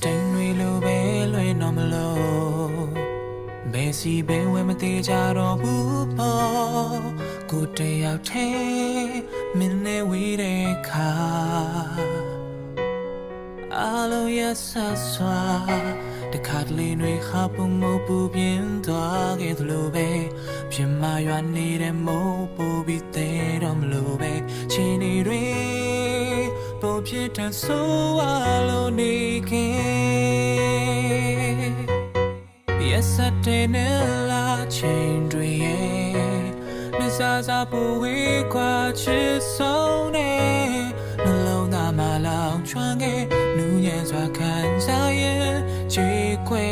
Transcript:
တိုင်းတွေလိုပဲလွင်တော့မလို့ဘယ်စီဘယ်ဝဲမသေးကြတော့ဘူးပေါ့ကိုတယောက်ထဲမင်းနဲ့ဝေးတဲ့ခါအားလုံးရဆဆွာတခါတလေတွေခါပုံမပူပြင်းသွားခဲ့သလိုပဲဖြစ်မရွာနေတဲ့မိုးပူပြီးတဲ့တော့မလို့ပဲချီနေတွေပုံဖြစ်တဲ့ဆိုးဝါလို့နေခင် Yesterday နဲ့လာချိန်တွေရဲ့နှစားစားပူဝေးခွာချစ်ဆုံးနဲ့နှလုံးသားမှာလောင်ကျွမ်းခဲ့နူးညံ့စွာခံစားရင်ချေခွဲ